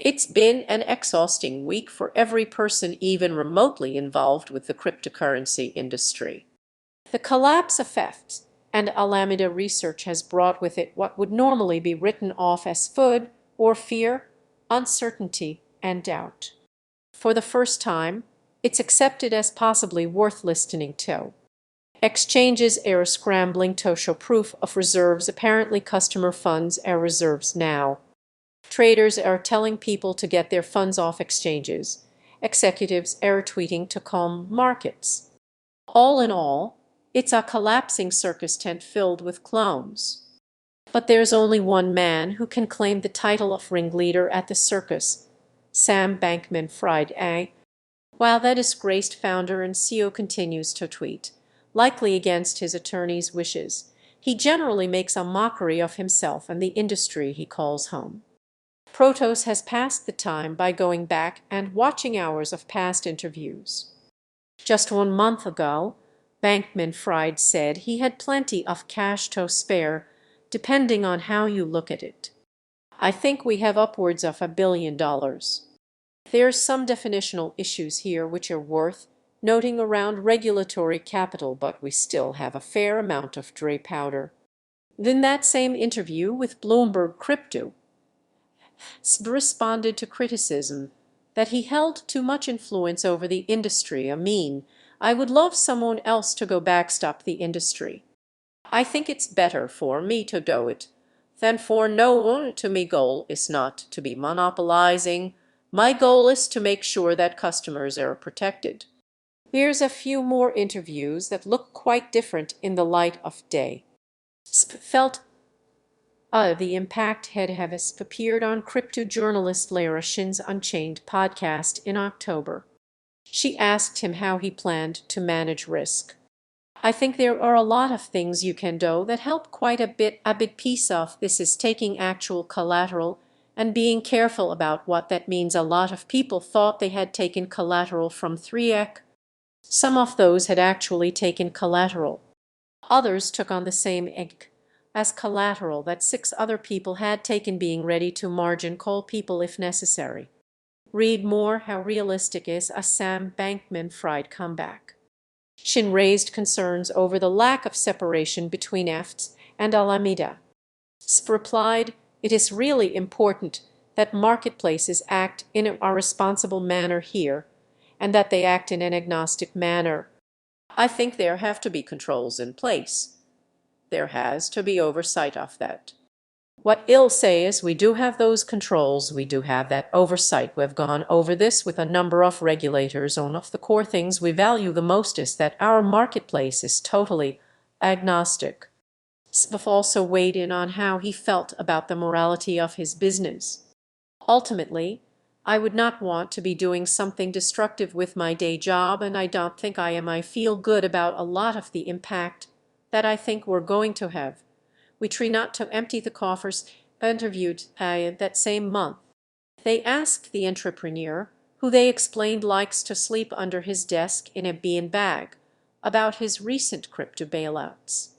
It's been an exhausting week for every person even remotely involved with the cryptocurrency industry. The collapse of SBF and Alameda research has brought with it what would normally be written off as FUD or fear, uncertainty, and doubt. For the first time, it's accepted as possibly worth listening to. Exchanges are scrambling to show proof of reserves. Apparently customer funds are reserves now. Traders are telling people to get their funds off exchanges. Executives are tweeting to calm markets. All in all, it's a collapsing circus tent filled with clowns. But there's only one man who can claim the title of ringleader at the circus, Sam Bankman-Fried. While that disgraced founder and CEO continues to tweet, likely against his attorney's wishes, he generally makes a mockery of himself and the industry he calls home. Protos has passed the time by going back and watching hours of past interviews. Just 1 month ago, Bankman-Fried said he had plenty of cash to spare, depending on how you look at it. I think we have upwards of $1 billion. There's some definitional issues here which are worth noting around regulatory capital, but we still have a fair amount of dry powder. In that same interview with Bloomberg Crypto, SBF responded to criticism that he held too much influence over the industry. I would love someone else to go backstop the industry. I think it's better for me to do it than for no one to. My goal is not to be monopolizing. My goal is to make sure that customers are protected. Here's a few more interviews that look quite different in the light of day. SBF felt the impact had appeared on crypto journalist Lara Shin's Unchained podcast in October. She asked him how he planned to manage risk. I think there are a lot of things you can do that help quite a bit. A big piece of this is taking actual collateral and being careful about what that means. A lot of people thought they had taken collateral from 3ec. Some of those had actually taken collateral. Others took on the same ec as collateral that 6 other people had taken, being ready to margin call people if necessary. Read more how realistic is a Sam Bankman-Fried comeback. Shin raised concerns over the lack of separation between SBF and Alameda. SBF replied, "It is really important that marketplaces act in a responsible manner here, and that they act in an agnostic manner. I think there have to be controls in place. There has to be oversight of that. What I'll say is we do have those controls, we do have that oversight. We've gone over this with a number of regulators. One of the core things we value the most is that our marketplace is totally agnostic." SBF also weighed in on how he felt about the morality of his business. "Ultimately, I would not want to be doing something destructive with my day job, and I don't think I am. I feel good about a lot of the impact that I think we're going to have. We try not to empty the coffers." Interviewed that same month, they asked the entrepreneur, who they explained likes to sleep under his desk in a bean bag, about his recent crypto bailouts.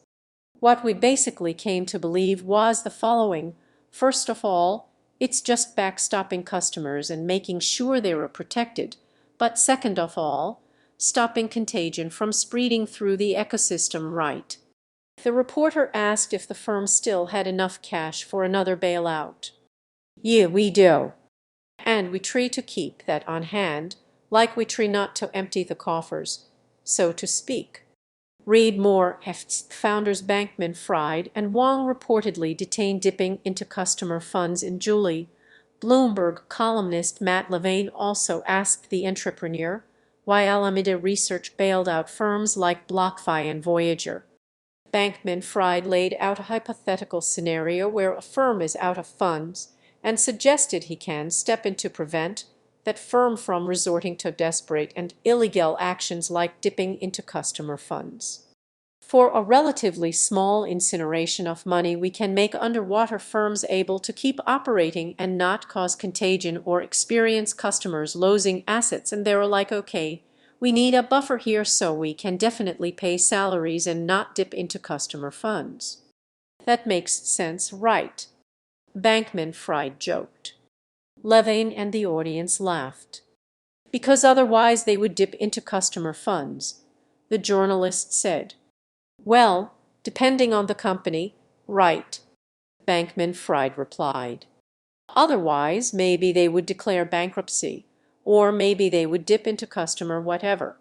What we basically came to believe was the following. First of all, it's just backstopping customers and making sure they are protected. But second of all, stopping contagion from spreading through the ecosystem. Right. The reporter asked if the firm still had enough cash for another bailout. "Yeah, we do. And we try to keep that on hand, like we try not to empty the coffers, so to speak." Read more. Founders Bankman-Fried and Wang reportedly detained dipping into customer funds in July. Bloomberg columnist Matt Levine also asked the entrepreneur why Alameda Research bailed out firms like BlockFi and Voyager. Bankman-Fried laid out a hypothetical scenario where a firm is out of funds and suggested he can step in to prevent that firm from resorting to desperate and illegal actions like dipping into customer funds. For a relatively small incineration of money, we can make underwater firms able to keep operating and not cause contagion or experience customers losing assets. And they're like, okay, we need a buffer here so we can definitely pay salaries and not dip into customer funds. That makes sense, right? Bankman-Fried joked. Levine and the audience laughed. Because otherwise they would dip into customer funds, the journalist said. Well, depending on the company, right, Bankman-Fried replied. Otherwise, maybe they would declare bankruptcy, or maybe they would dip into customer whatever.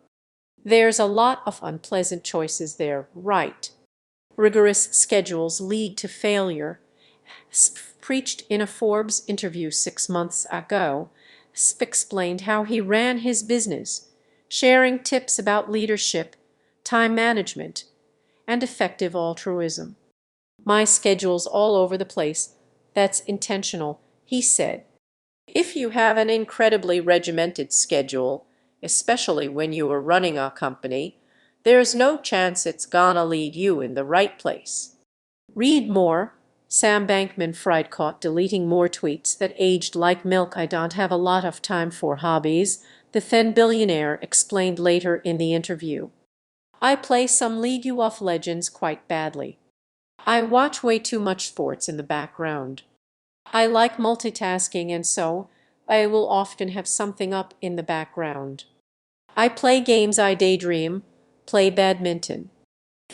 There's a lot of unpleasant choices there, right? Rigorous schedules lead to failure. Preached in a Forbes interview 6 months ago, explained how he ran his business, sharing tips about leadership, time management, and effective altruism. My schedule's all over the place. That's intentional, he said. If you have an incredibly regimented schedule, especially when you are running a company, there's no chance it's gonna lead you in the right place. Read more. Sam Bankman-Fried caught deleting more tweets that aged like milk. I don't have a lot of time for hobbies, the then billionaire explained later in the interview. I play some League of Legends quite badly. I watch way too much sports in the background. I like multitasking, and so I will often have something up in the background. I play games, I daydream, play badminton.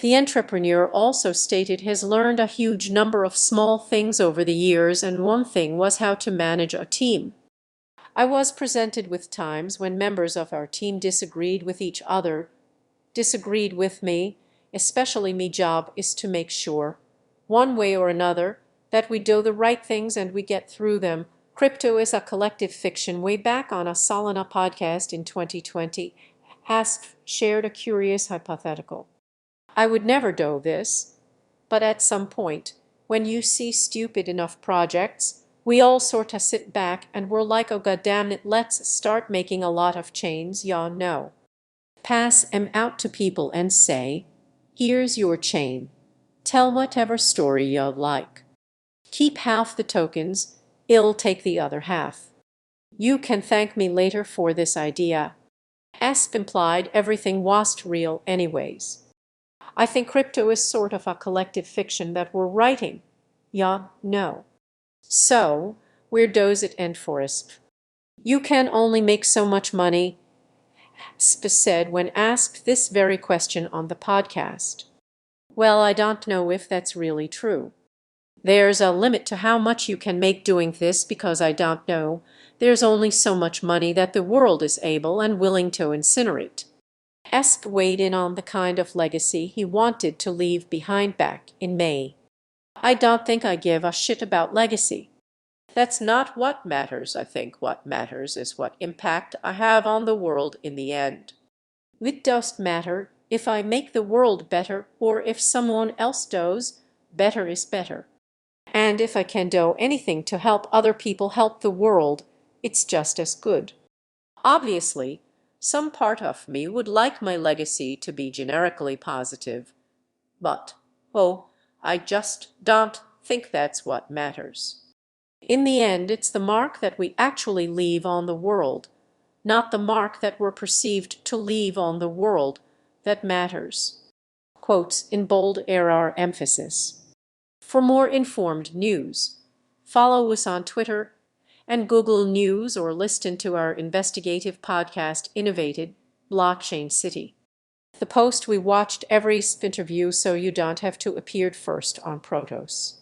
The entrepreneur also stated has learned a huge number of small things over the years, and one thing was how to manage a team. I was presented with times when members of our team disagreed with each other, disagreed with me, especially me job is to make sure, one way or another, that we do the right things and we get through them. Crypto is a collective fiction. Way back on a Solana podcast in 2020, Hask shared a curious hypothetical. I would never do this, but at some point, when you see stupid enough projects, we all sort of sit back and we're like, oh goddamn it, let's start making a lot of chains, y'all know. Pass 'em out to people and say, here's your chain. Tell whatever story you like. Keep half the tokens, I'll take the other half. You can thank me later for this idea. Asp implied everything was real anyways. I think crypto is sort of a collective fiction that we're writing. Ya know. So, where does it end for us? You can only make so much money, Asp said when asked this very question on the podcast. Well, I don't know if that's really true. There's a limit to how much you can make doing this because I don't know. There's only so much money that the world is able and willing to incinerate. Asp weighed in on the kind of legacy he wanted to leave behind back in May. I don't think I give a shit about legacy. That's not what matters. I think what matters is what impact I have on the world in the end. It doesn't matter if I make the world better or if someone else does, better is better. And if I can do anything to help other people help the world, it's just as good. Obviously, some part of me would like my legacy to be generically positive, but, oh, I just don't think that's what matters. In the end, it's the mark that we actually leave on the world, not the mark that we're perceived to leave on the world, that matters. Quotes in bold are emphasis. For more informed news, follow us on Twitter and Google News or listen to our investigative podcast, Innovated Blockchain City. The post we watched every interview so you don't have to appear first on Protos.